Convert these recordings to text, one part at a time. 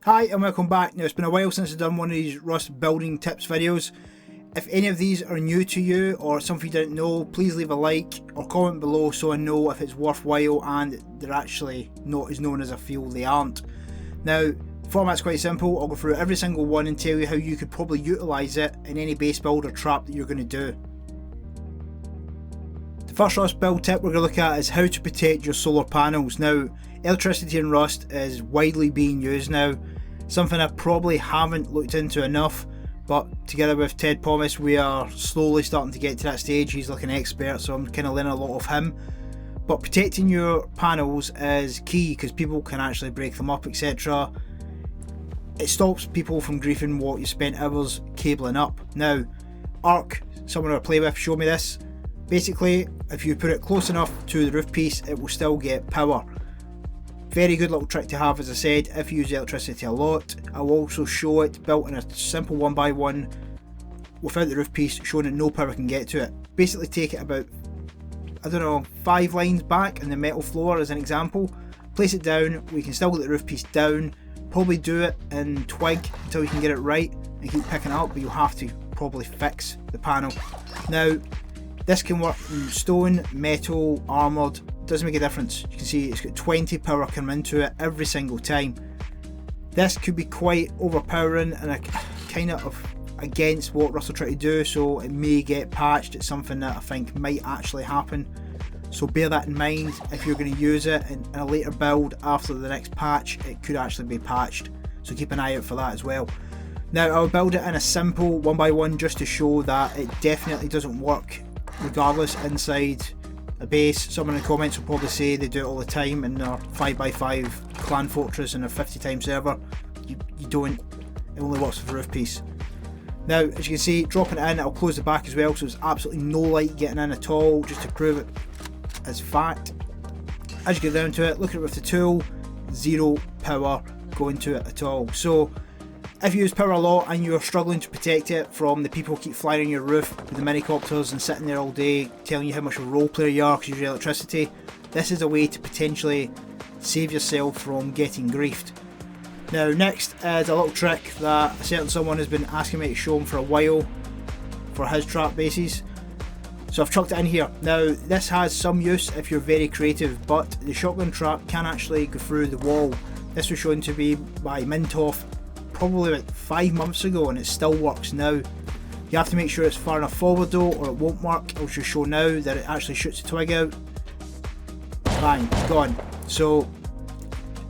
Hi and welcome back. Now it's been a while since I've done one of these Rust building tips videos. If any of these are new to you or something you didn't know, please leave a like or comment below so I know if it's worthwhile and they're actually not as known as I feel they aren't. Now, the format's quite simple. I'll go through every single one and tell you how you could probably utilise it in any base build or trap that you're going to do. The first Rust build tip we're going to look at is how to protect your solar panels. Now, electricity in Rust is widely being used now. Something I probably haven't looked into enough, but together with Ted Pomus we are slowly starting to get to that stage. He's like an expert, so I'm kind of learning a lot of him. But protecting your panels is key because people can actually break them up, etc. It stops people from griefing what you spent hours cabling up. Now, Arc, someone I play with, showed me this. Basically, if you put it close enough to the roof piece, it will still get power. Very good little trick to have, as I said, if you use electricity a lot. I'll also show it built in a simple 1x1 without the roof piece, showing that no power can get to it. Basically take it about, 5 lines back in the metal floor as an example, place it down, we can still get the roof piece down, probably do it in twig until you can get it right and keep picking it up, but you'll have to probably fix the panel. Now, this can work in stone, metal, armoured, doesn't make a difference. You can see it's got 20 power coming into it every single time. This could be quite overpowering and kind of against what Rust will try to do, so it may get patched. It's something that I think might actually happen, so bear that in mind. If you're going to use it in a later build after the next patch, it could actually be patched, so keep an eye out for that as well. Now, I'll build it in a simple 1x1 just to show that it definitely doesn't work regardless inside a base. Someone in the comments will probably say they do it all the time in their 5x5 clan fortress and a 50 time server. You don't, it only works with the roof piece. Now, as you can see, dropping it in, I'll close the back as well, so there's absolutely no light getting in at all, just to prove it as fact. As you get down to it, look at it with the tool, zero power going to it at all. So if you use power a lot and you're struggling to protect it from the people who keep flying on your roof with the minicopters and sitting there all day telling you how much of a role player you are because you use electricity, this is a way to potentially save yourself from getting griefed. Now, next is a little trick that a certain someone has been asking me to show him for a while for his trap bases. So I've chucked it in here. Now, this has some use if you're very creative, but the shotgun trap can actually go through the wall. This was shown to be by Mintoff probably about 5 months ago and it still works now. You have to make sure it's far enough forward though or it won't work. I'll just show now that it actually shoots the twig out. Bang, gone. So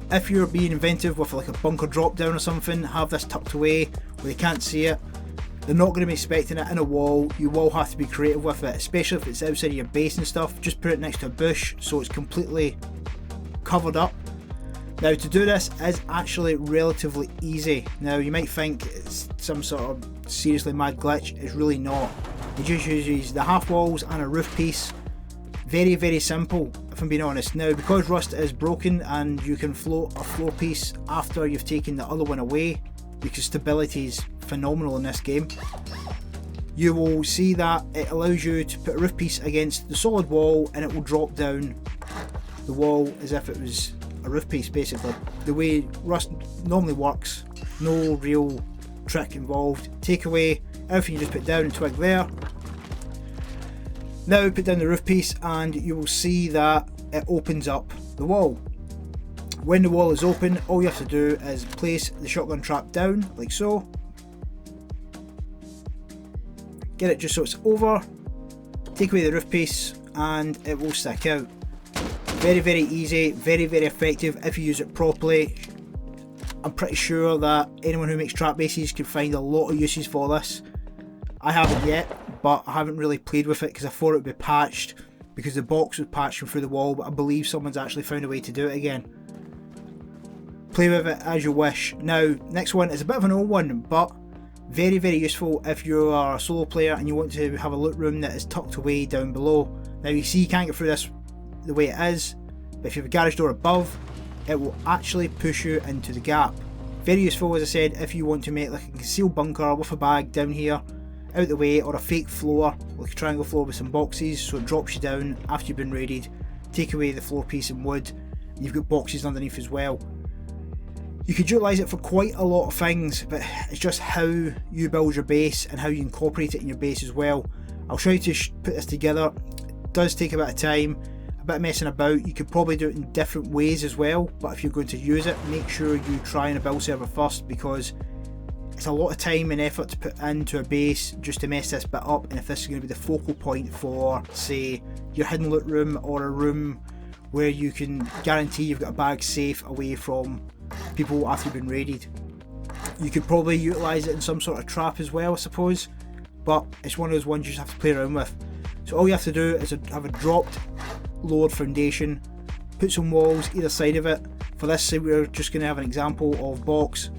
if you're being inventive with like a bunker drop down or something, have this tucked away where they can't see it. They're not going to be expecting it in a wall. You will have to be creative with it, especially if it's outside of your base and stuff. Just put it next to a bush so it's completely covered up. Now, to do this is actually relatively easy. Now, you might think it's some sort of seriously mad glitch. It's really not. It just uses the half walls and a roof piece. Very, very simple, if I'm being honest. Now, because Rust is broken and you can float a floor piece after you've taken the other one away, because stability is phenomenal in this game, you will see that it allows you to put a roof piece against the solid wall and it will drop down the wall as if it was a roof piece, basically. The way Rust normally works, no real trick involved. Take away everything you just put down and twig there. Now put down the roof piece and you will see that it opens up the wall. When the wall is open, all you have to do is place the shotgun trap down like so. Get it just so it's over. Take away the roof piece and it will stick out. Very, very easy, very, very effective if you use it properly. I'm pretty sure that anyone who makes trap bases can find a lot of uses for this. I haven't yet, but I haven't really played with it because I thought it would be patched because the box was patched through the wall, but I believe someone's actually found a way to do it again. Play with it as you wish. Now, next one is a bit of an old one, but very, very useful if you are a solo player and you want to have a loot room that is tucked away down below. Now, you see you can't get through this the way it is, but if you have a garage door above, it will actually push you into the gap. Very useful, as I said, if you want to make like a concealed bunker with a bag down here out the way, or a fake floor, like a triangle floor with some boxes, so it drops you down after you've been raided. Take away the floor piece and wood, and you've got boxes underneath as well. You could utilise it for quite a lot of things, but it's just how you build your base and how you incorporate it in your base as well. I'll show you to put this together. It does take a bit of time, a bit of messing about. You could probably do it in different ways as well, but if you're going to use it, make sure you try on a build server first, because it's a lot of time and effort to put into a base just to mess this bit up. And if this is going to be the focal point for, say, your hidden loot room, or a room where you can guarantee you've got a bag safe away from people after you've been raided, you could probably utilise it in some sort of trap as well, I suppose, but it's one of those ones you just have to play around with. So all you have to do is have a dropped lowered foundation, put some walls either side of it. For this, we're just going to have an example of box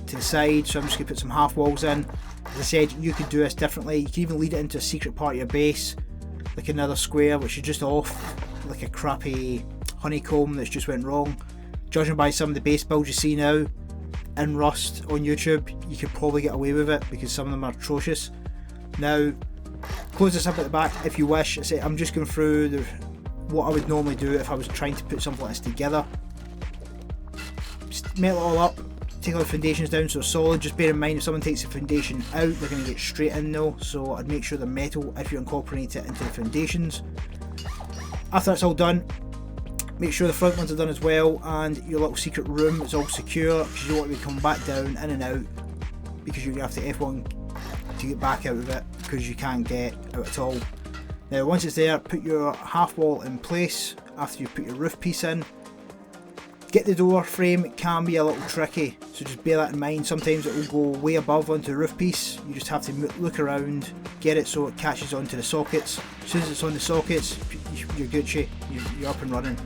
to the side, so I'm just going to put some half walls in. As I said, you could do this differently. You can even lead it into a secret part of your base, like another square which is just off, like a crappy honeycomb that's just went wrong. Judging by some of the base builds you see now in Rust on YouTube, you could probably get away with it because some of them are atrocious. Now, close this up at the back if you wish. I say I'm just going through what I would normally do if I was trying to put something like this together. Just melt it all up, take all the foundations down so solid. Just bear in mind, if someone takes the foundation out, they're going to get straight in though, so I'd make sure they're metal if you incorporate it into the foundations. After that's all done, make sure the front ones are done as well, and your little secret room is all secure, because you don't want to be coming back down in and out, because you're going to have to F1 to get back out of it, because you can't get out at all. Now once it's there, put your half wall in place after you put your roof piece in. Get the door frame, it can be a little tricky, so just bear that in mind. Sometimes it will go way above onto the roof piece. You just have to look around, get it so it catches onto the sockets. As soon as it's on the sockets, you're Gucci, you're up and running.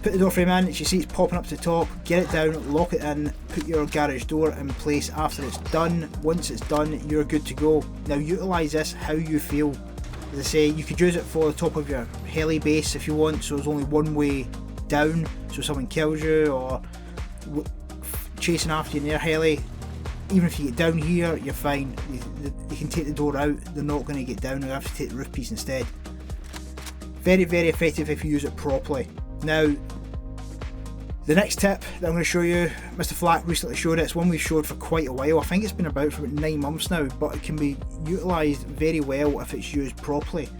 Put the door frame in, as you see it's popping up to the top, get it down, lock it in, put your garage door in place after it's done. Once it's done, you're good to go. Now utilise this how you feel. As I say, you could use it for the top of your heli base if you want, so there's only one way down, so someone kills you or chasing after you in their heli, even if you get down here, you're fine. They can take the door out, they're not going to get down, they have to take the roof piece instead. Very, very effective if you use it properly. Now, the next tip that I'm going to show you, Mr. Flack recently showed it. It's one we've showed for quite a while. I think it's been about for about 9 months now, but it can be utilised very well if it's used properly.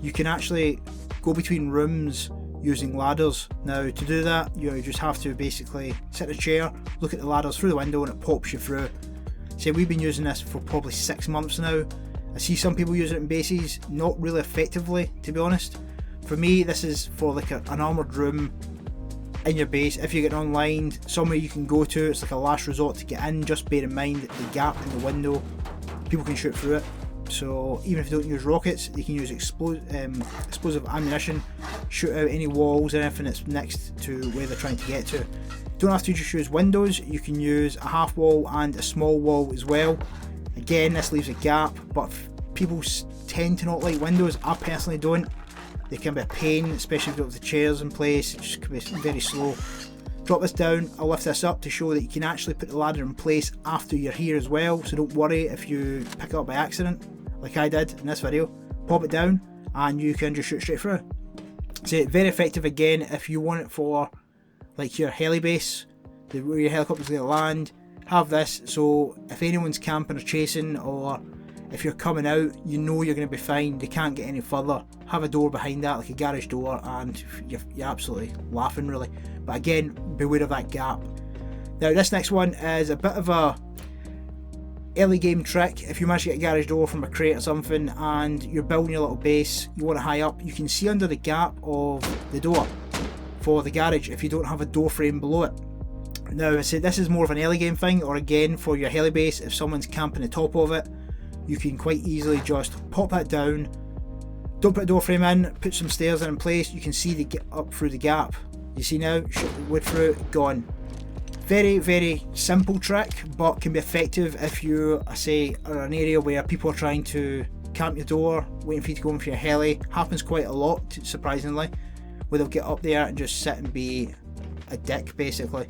You can actually go between rooms using ladders. Now to do that, you just have to basically sit in a chair, look at the ladders through the window, and it pops you through. So we've been using this for probably 6 months now. I see some people use it in bases, not really effectively to be honest. For me, this is for like an armoured room in your base. If you get online, somewhere you can go to, it's like a last resort to get in. Just bear in mind the gap in the window, people can shoot through it. So even if you don't use rockets, you can use explosive ammunition, shoot out any walls or anything that's next to where they're trying to get to. Don't have to just use windows, you can use a half wall and a small wall as well. Again, this leaves a gap, but people tend to not like windows. I personally don't. They can be a pain, especially if you don't have the chairs in place. It just can be very slow. Drop this down, I'll lift this up to show that you can actually put the ladder in place after you're here as well, so don't worry if you pick it up by accident, like I did in this video. Pop it down and you can just shoot straight through. So very effective again if you want it for like your heli base, where your helicopter's going to land. Have this so if anyone's camping or chasing, or if you're coming out, you know you're going to be fine, they can't get any further. Have a door behind that, like a garage door, and you're absolutely laughing really. But again, beware of that gap. Now this next one is a bit of a early game trick. If you manage to get a garage door from a crate or something and you're building your little base, you want it high up, you can see under the gap of the door for the garage if you don't have a door frame below it. Now I say this is more of an early game thing, or again for your heli base, if someone's camping the top of it, you can quite easily just pop that down. Don't put a door frame in, put some stairs in place, you can see the get up through the gap. You see now, shoot the wood through, gone. Very, very simple trick, but can be effective if you, I say, are in an area where people are trying to camp your door, waiting for you to go in for your heli. Happens quite a lot, surprisingly, where they'll get up there and just sit and be a dick, basically.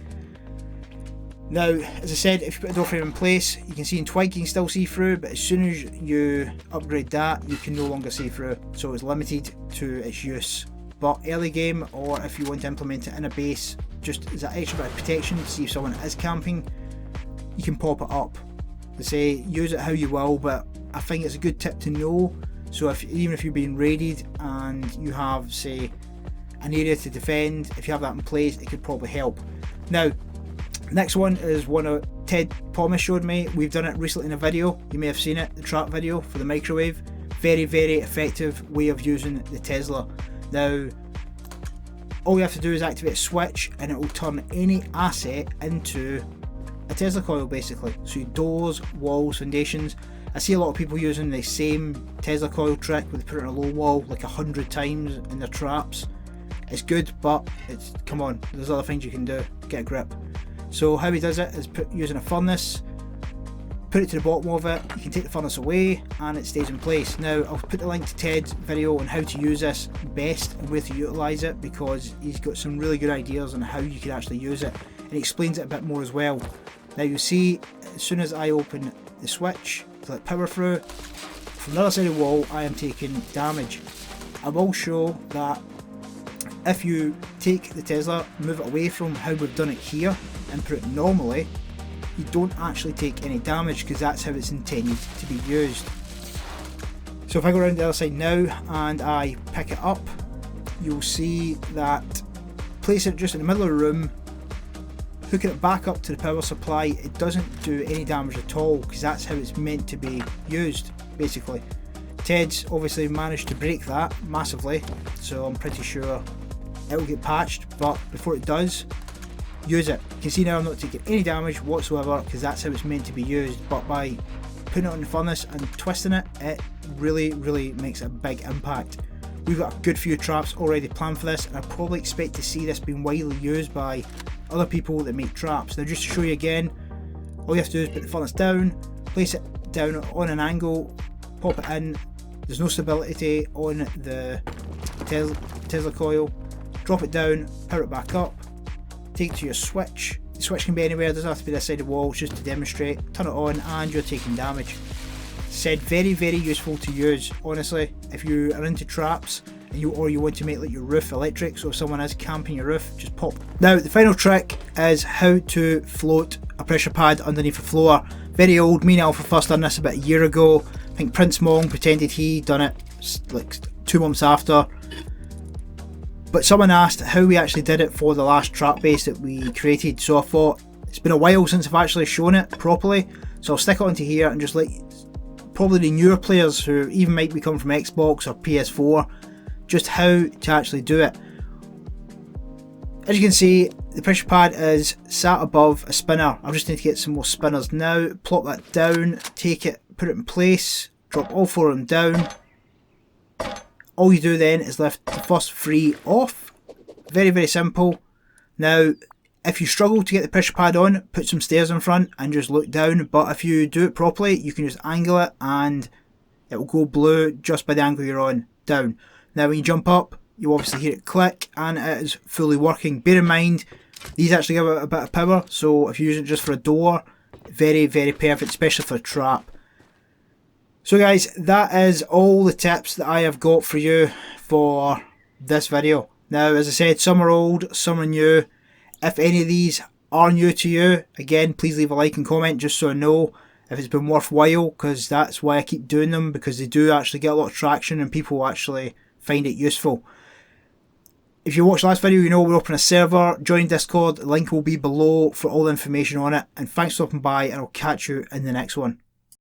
Now, as I said, if you put a door frame in place, you can see in Twig you can still see through, but as soon as you upgrade that, you can no longer see through, so it's limited to its use. But early game, or if you want to implement it in a base, just as an extra bit of protection to see if someone is camping, you can pop it up. They say use it how you will, but I think it's a good tip to know. So even if you're being raided and you have, say, an area to defend, if you have that in place, it could probably help. Now, next one is one of Ted Thomas showed me. We've done it recently in a video, you may have seen it, the trap video for the microwave. Very, very effective way of using the Tesla. Now, all you have to do is activate a switch and it will turn any asset into a Tesla coil basically. So your doors, walls, foundations. I see a lot of people using the same Tesla coil trick with putting a low wall like 100 times in their traps. It's good, but it's, come on, there's other things you can do. Get a grip. So how he does it is using a furnace, put it to the bottom of it, you can take the furnace away and it stays in place. Now I'll put the link to Ted's video on how to use this best and where to utilise it, because he's got some really good ideas on how you can actually use it, and he explains it a bit more as well. Now you see, as soon as I open the switch to let power through, from the other side of the wall I am taking damage. I will show that if you take the Tesla, move it away from how we've done it here and put it normally, you don't actually take any damage because that's how it's intended to be used. So if I go around the other side now and I pick it up, you'll see that place it just in the middle of the room, hooking it back up to the power supply, it doesn't do any damage at all because that's how it's meant to be used basically. Ted's obviously managed to break that massively, so I'm pretty sure it will get patched, but before it does, use it. You can see now I'm not taking any damage whatsoever because that's how it's meant to be used, but by putting it on the furnace and twisting it, it really makes a big impact. We've got a good few traps already planned for this, and I probably expect to see this being widely used by other people that make traps. Now just to show you again, all you have to do is put the furnace down, place it down on an angle, pop it in. There's no stability on the Tesla coil. Drop it down, power it back up, take it to your switch. The switch can be anywhere, it doesn't have to be this side of the wall, just to demonstrate. Turn it on and you're taking damage. Said very useful to use, honestly. If you are into traps and you want to make like your roof electric, so if someone is camping your roof, just pop. Now the final trick is how to float a pressure pad underneath the floor. Very old, me and Alpha first done this about a year ago. I think Prince Mong pretended he done it like 2 months after. But someone asked how we actually did it for the last trap base that we created, so I thought it's been a while since I've actually shown it properly, so I'll stick it onto here and just let probably the newer players who even might be coming from Xbox or PS4 just how to actually do it. As you can see, the pressure pad is sat above a spinner. I just need to get some more spinners now, plop that down, take it, put it in place, drop all 4 of them down. All you do then is lift the first 3 off. Very simple. Now if you struggle to get the pressure pad on, put some stairs in front and just look down, but if you do it properly you can just angle it and it will go blue just by the angle you're on, down. Now when you jump up, you obviously hear it click and it is fully working. Bear in mind, these actually give it a bit of power, so if you use it just for a door, very perfect, especially for a trap. So guys, that is all the tips that I have got for you for this video. Now as I said, some are old, some are new. If any of these are new to you, again please leave a like and comment just so I know if it's been worthwhile, because that's why I keep doing them, because they do actually get a lot of traction and people actually find it useful. If you watched the last video, you know we're opening a server, join Discord, the link will be below for all the information on it, and thanks for stopping by and I'll catch you in the next one.